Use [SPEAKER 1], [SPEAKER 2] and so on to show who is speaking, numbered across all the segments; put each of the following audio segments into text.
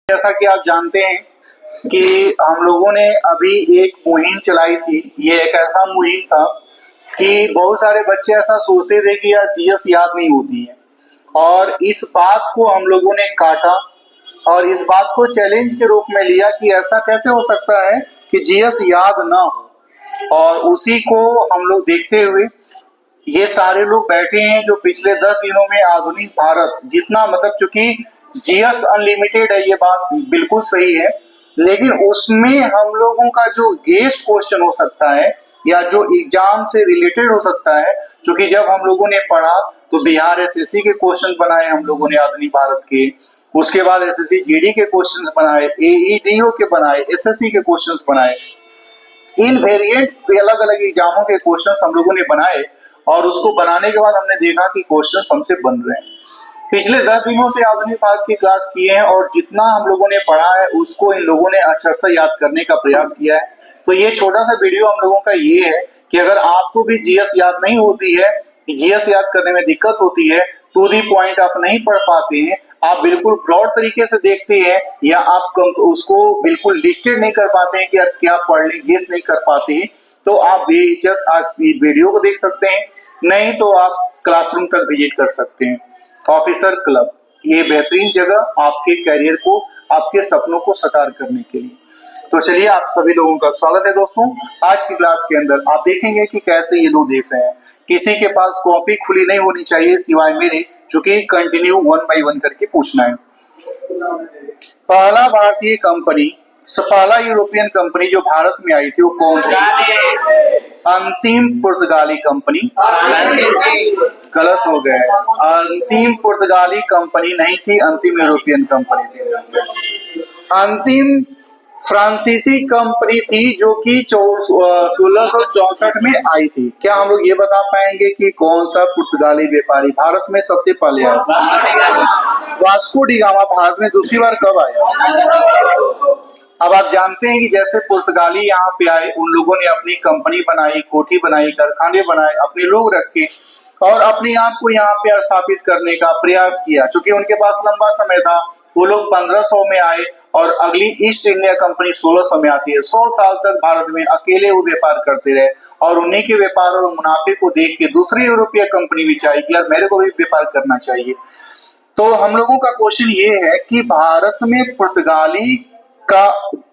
[SPEAKER 1] जैसा कि आप जानते हैं कि हम लोगों ने अभी एक मुहिम चलाई थी। ये एक ऐसा मुहिम था कि बहुत सारे बच्चे ऐसा सोचते थे कि यार जीएस याद नहीं होती है, और इस बात को हम लोगों ने काटा और इस बात को चैलेंज के रूप में लिया कि ऐसा कैसे हो सकता है कि जीएस याद ना हो। और उसी को हम लोग देखते हुए ये सारे लोग बैठे हैं जो पिछले 10 दिनों में आधुनिक भारत जितना मतलब, चूंकि जीएस अनलिमिटेड है, ये बात बिल्कुल सही है, लेकिन उसमें हम लोगों का जो गेस्ट क्वेश्चन हो सकता है या जो एग्जाम से रिलेटेड हो सकता है, क्योंकि जब हम लोगों ने पढ़ा तो बिहार एसएससी के क्वेश्चन बनाए हम लोगों ने आधुनिक भारत के, उसके बाद एसएससी जीडी के क्वेश्चन बनाए, एईडीओ के बनाए, एसएससी के क्वेश्चन बनाए, इन वेरिएंट अलग अलग एग्जामों के क्वेश्चन हम लोगों ने बनाए। और उसको बनाने के बाद हमने देखा कि क्वेश्चन हमसे बन रहे हैं। पिछले 10 दिनों से आधुनिक भारत की क्लास किए हैं और जितना हम लोगों ने पढ़ा है उसको इन लोगों ने अच्छा सा याद करने का प्रयास किया है। तो ये छोटा सा वीडियो हम लोगों का ये है कि अगर आपको भी जीएस याद नहीं होती है, जीएस याद करने में दिक्कत होती है, टू दी पॉइंट आप नहीं पढ़ पाते हैं, आप बिल्कुल ब्रॉड तरीके से देखते हैं या आप उसको बिल्कुल लिस्टेड नहीं कर पाते हैं कि यार क्या पढ़ लें, गेस नहीं कर पाते हैं, तो आप बेहिचक आज वीडियो को देख सकते हैं, नहीं तो आप क्लासरूम तक विजिट कर सकते हैं। ऑफिसर क्लब ये बेहतरीन जगह आपके कैरियर को, आपके सपनों को साकार करने के लिए। तो चलिए, आप सभी लोगों का स्वागत है दोस्तों। आज की क्लास के अंदर आप देखेंगे कि कैसे ये लोग देख रहे हैं। किसी के पास कॉपी खुली नहीं होनी चाहिए सिवाय मेरे, चूंकि कंटिन्यू 1 बाय 1 करके पूछना है। पहला भारतीय कंपनी, पहला यूरोपियन कंपनी जो भारत में आई थी वो कौन थी? अंतिम पुर्तगाली कंपनी। गलत हो गए, अंतिम पुर्तगाली कंपनी नहीं थी, अंतिम यूरोपियन कंपनी थी। अंतिम फ्रांसीसी कंपनी थी जो कि 1664 में आई थी। क्या हम लोग ये बता पाएंगे कि कौन सा पुर्तगाली व्यापारी भारत में सबसे पहले आया? वास्को डी गामा भारत में दूसरी बार कब आया? अब आप जानते हैं कि जैसे पुर्तगाली यहाँ पे आए, उन लोगों ने अपनी कंपनी बनाई, कोठी बनाई, कारखाने बनाए, अपने लोग रखे और अपने आप को यहाँ पे स्थापित करने का प्रयास किया। चूंकि उनके पास लंबा समय था, वो लोग 1500 में आए और अगली ईस्ट इंडिया कंपनी 1600 में आती है। 100 साल तक भारत में अकेले वो व्यापार करते रहे और उन्हीं के व्यापार और मुनाफे को देख के दूसरी यूरोपीय कंपनी भी चाहिए कि यार मेरे को भी व्यापार करना चाहिए। तो हम लोगों का क्वेश्चन ये है कि भारत में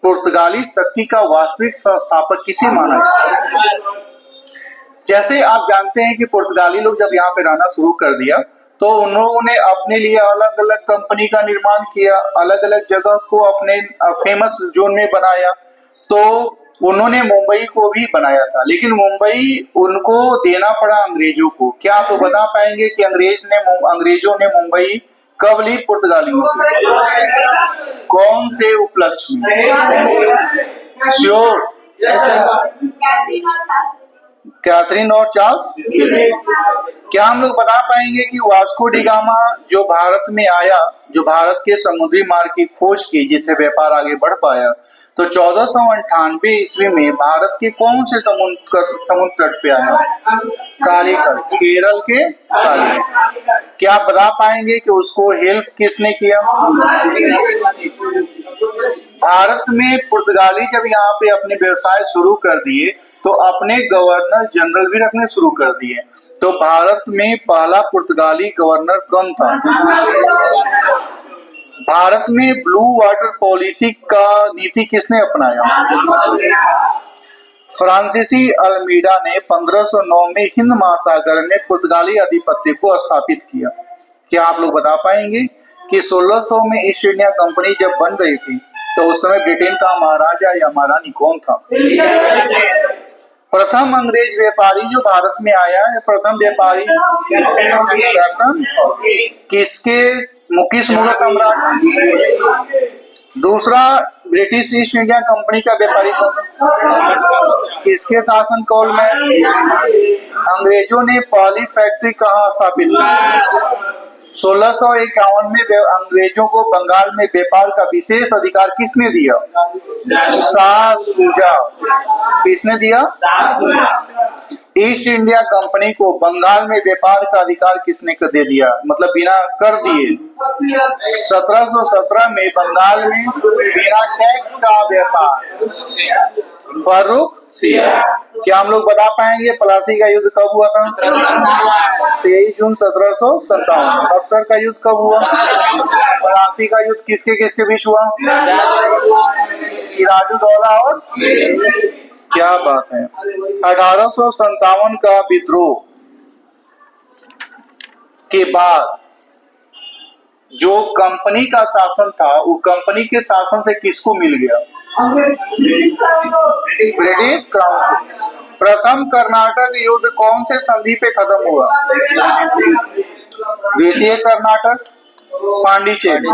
[SPEAKER 1] पुर्तगाली शक्ति का वास्तविक संस्थापक किसे माना जाता है? जैसे आप जानते हैं कि पुर्तगाली लोग जब यहाँ पे रहना शुरू कर दिया तो उन लोगों ने अपने लिए अलग अलग कंपनी का निर्माण किया, अलग अलग जगह को अपने फेमस जोन में बनाया। तो उन्होंने मुंबई को भी बनाया था, लेकिन मुंबई उनको देना पड़ा अंग्रेजों को। क्या आप बता पाएंगे कि अंग्रेजों ने मुंबई कब ली पुर्तगालियों को? कौन से उपलक्ष्य में? श्योर? कैथरीन और चार्ल्स? क्या हम लोग बता पाएंगे कि वास्को डी गामा जो भारत में आया, जो भारत के समुद्री मार्ग की खोज की, जिससे व्यापार आगे बढ़ पाया, तो 1498 ईस्वी में भारत के कौन से समुद्र तट पे आया? कालीकट, केरल के कालीकट। क्या आप बता पाएंगे कि उसको हेल्प किसने किया? भारत में पुर्तगाली जब यहाँ पे अपने व्यवसाय शुरू कर दिए तो अपने गवर्नर जनरल भी रखने शुरू कर दिए। तो भारत में पहला पुर्तगाली गवर्नर कौन था? भारत में ब्लू वाटर पॉलिसी का नीति किसने अपनाया? फ्रांसीसी अल्मीडा ने 1509 में हिंद महासागर में पुर्तगाली आधिपत्य को स्थापित किया। क्या आप लोग बता पाएंगे कि 1600 में ईस्ट इंडिया कंपनी जब बन रही थी तो उस समय ब्रिटेन का महाराजा या महारानी कौन था? प्रथम अंग्रेज व्यापारी जो भारत में आया है, प्रथम व्यापारी किस मुगल सम्राट? दूसरा ब्रिटिश ईस्ट इंडिया कंपनी का व्यापारी कौन? किसके शासन काल में? अंग्रेजों ने पहली फैक्ट्री कहाँ स्थापित की? 1651 में अंग्रेजों को बंगाल में व्यापार का विशेष अधिकार किसने दिया? शाह शुजा। किसने दिया? ईस्ट इंडिया कंपनी को बंगाल में व्यापार का अधिकार किसने कर दे दिया, मतलब बिना कर दिए? 1717 में बंगाल में बिना टैक्स का व्यापार, फर्रुख-सिंह। क्या हम लोग बता पाएंगे प्लासी का युद्ध कब हुआ था? 23 जून 1757। बक्सर का युद्ध कब हुआ? प्लासी का युद्ध किसके किसके बीच हुआ? सिराजुद्दौला और, क्या बात है। 1857 का विद्रोह के बाद जो कंपनी का शासन था, वो कंपनी के शासन से किसको मिल गया? ब्रिटिश क्राउन को। प्रथम कर्नाटक युद्ध कौन से संधि पे खत्म हुआ? द्वितीय कर्नाटक, पांडिचेरी।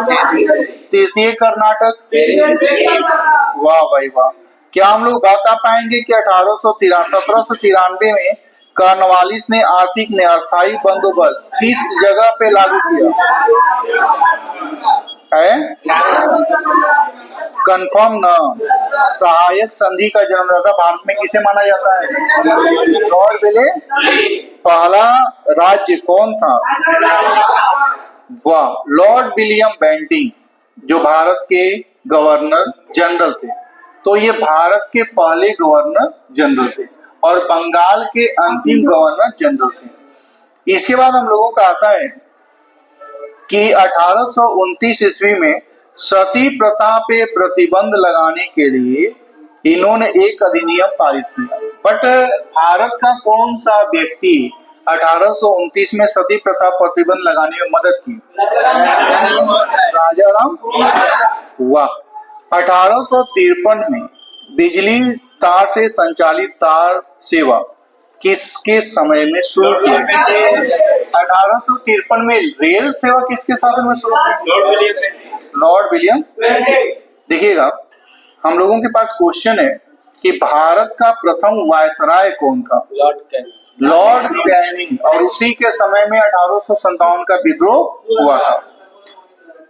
[SPEAKER 1] तृतीय कर्नाटक, वाह भाई वाह। क्या हम लोग बता पाएंगे कि 1793 में कॉर्नवालिस ने आर्थिक ने अस्थायी बंदोबस्त किस जगह पे लागू किया है? कंफर्म ना। सहायक संधि का जन्मदाता भारत में किसे माना जाता है? लॉर्ड विले। पहला राज्य कौन था? वाह, लॉर्ड विलियम बेंटिंग, जो भारत के गवर्नर जनरल थे। तो ये भारत के पहले गवर्नर जनरल थे और बंगाल के अंतिम गवर्नर जनरल थे। इसके बाद हम लोगों का आता है कि 1829 ईस्वी में सती प्रथा पे प्रतिबंध लगाने के लिए इन्होंने एक अधिनियम पारित किया। बट भारत का कौन सा व्यक्ति 1829 में सती प्रथा प्रतिबंध लगाने में मदद की? राजा राम। वाह। 1853 में बिजली तार से संचालित तार सेवा किसके समय में शुरू की? 1853 में रेल सेवा किसके शासन में शुरू की? Lord William. देखिएगा, हम लोगों के पास क्वेश्चन है कि भारत का प्रथम वायसराय कौन था? Lord Canning. और उसी के समय में 1857 का विद्रोह हुआ था।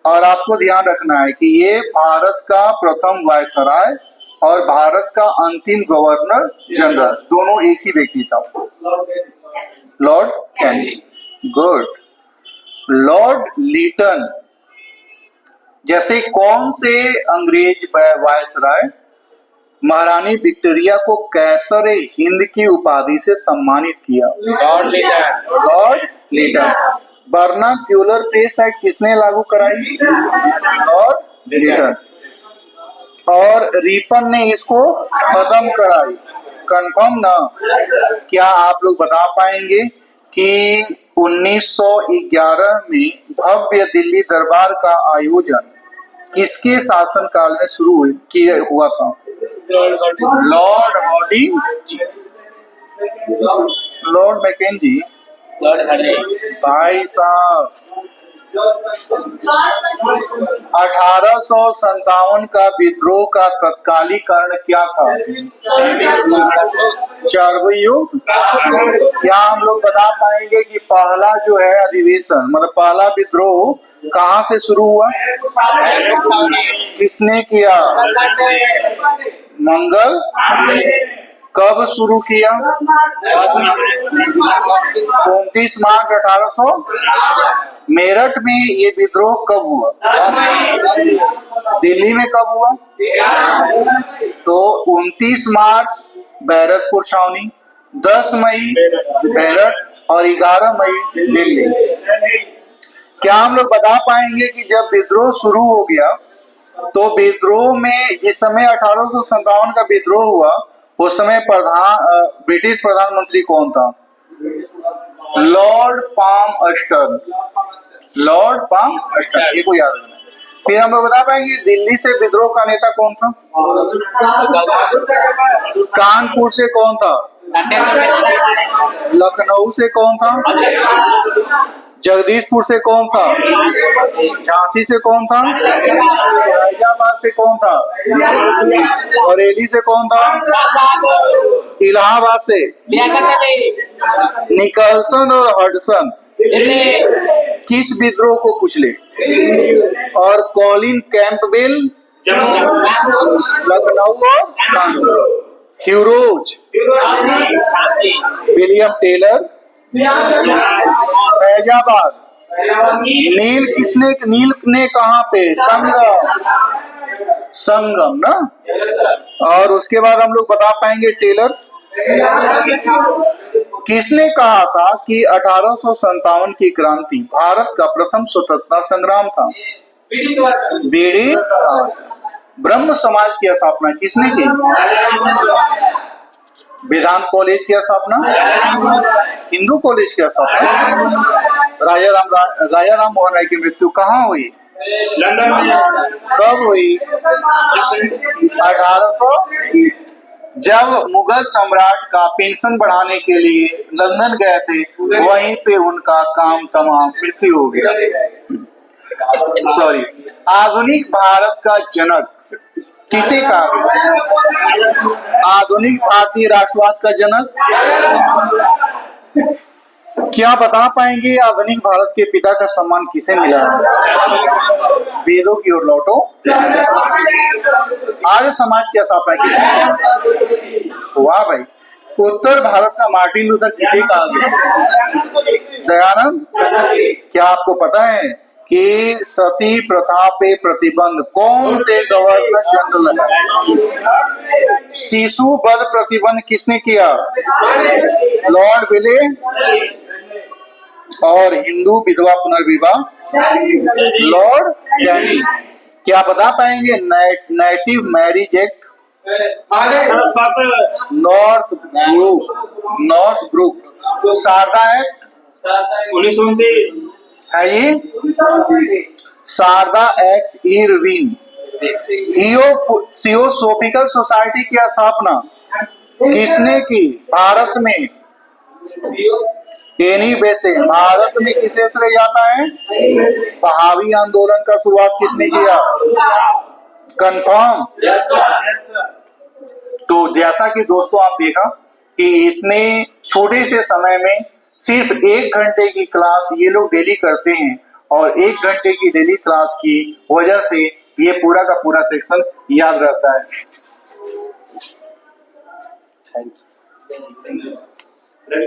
[SPEAKER 1] और आपको ध्यान रखना है कि ये भारत का प्रथम वायसराय और भारत का अंतिम गवर्नर जनरल दोनों एक ही व्यक्ति था, Lord Canning. Good. Lord Lytton जैसे कौन से अंग्रेज वायसराय महारानी विक्टोरिया को कैसर हिंद की उपाधि से सम्मानित किया? Lord Lytton. Vernacular press act किसने लागू कराई? Lord Lytton. और रिपन ने इसको खत्म कराई। कंफर्म ना? क्या आप लोग बता पाएंगे कि 1911 में भव्य दिल्ली दरबार का आयोजन किसके शासनकाल में शुरू हुआ था? लॉर्ड हॉर्डिंग, लॉर्ड मैकेंजी, भाई साहब। 1857 का विद्रोह का तत्कालीन कारण क्या था? चरबी युद्ध। क्या हम लोग बता पाएंगे कि पहला जो है अधिवेशन, मतलब पहला विद्रोह कहाँ से शुरू हुआ? किसने किया? मंगल। कब शुरू किया? 29 मार्च 1800। मेरठ में ये विद्रोह कब हुआ? दिल्ली में कब हुआ? तो 29 मार्च बैरकपुर छावनी, 10 मई मेरठ और 11 मई दिल्ली। क्या हम लोग बता पाएंगे कि जब विद्रोह शुरू हो गया तो विद्रोह में जिस समय 1857 का विद्रोह हुआ उस समय ब्रिटिश प्रधानमंत्री कौन था? लॉर्ड पाल्मस्टन। लॉर्ड पाल्मस्टन, ये को याद रखना। फिर हम लोग बता पाएंगे दिल्ली से विद्रोह का नेता कौन था? कानपुर से कौन था? लखनऊ से कौन था? जगदीशपुर से कौन था? झांसी से कौन था? फैजाबाद से कौन था? बरेली से कौन था? इलाहाबाद से निकलसन और हडसन किस विद्रोह को कुचले? और कॉलिन कैंपबेल लखनऊ और Kanpur. Hugh Rose, William Taylor, Faizabad. Neill ने कहा पे? संगम ना। और उसके बाद हम लोग बता पाएंगे टेलर। किसने कहा था कि 1857 की क्रांति भारत का प्रथम स्वतंत्रता संग्राम था? बीडी सावरकर। ब्रह्म समाज की स्थापना किसने की? वेदांत कॉलेज की स्थापना, हिंदू कॉलेज की स्थापना। राजा राम मोहन राय की मृत्यु कहाँ हुई? लंदन में। कब हुई? 1800। जब मुगल सम्राट का पेंशन बढ़ाने के लिए लंदन गए थे, वहीं पे उनका काम तमाम, मृत्यु हो गया। सॉरी। आधुनिक भारत का जनक किसे कहा गया? आधुनिक भारतीय राष्ट्रवाद का जनक? क्या बता पाएंगे आधुनिक भारत के पिता का सम्मान किसे मिला? वेदों की ओर लौटो। आर्य समाज की स्थापना किसने? वाह भाई। उत्तर भारत का मार्टिन लूथर किसे कहा गया? दयानंद। क्या आपको पता है कि सती प्रथा पे प्रतिबंध कौन से गवर्नर जनरल लगाया? शिशु वध प्रतिबंध किसने किया? लॉर्ड विले। और हिंदू विधवा पुनर्विवाह? Lord Canning. क्या बता पाएंगे नेटिव marriage act? Northbrook. Sharda act 1929 है ये। Sharda act Irwin. Theosophical society की स्थापना किसने की भारत में? Annie Besant. भारत में किसे श्रेय जाता है? बहावी आंदोलन का शुरुआत किसने किया? कंफर्म। तो जैसा कि दोस्तों आप देखा कि इतने छोटे से समय में सिर्फ 1 घंटे की क्लास ये लोग डेली करते हैं, और 1 घंटे की डेली क्लास की वजह से ये पूरा का पूरा सेक्शन याद रहता है। Thank you.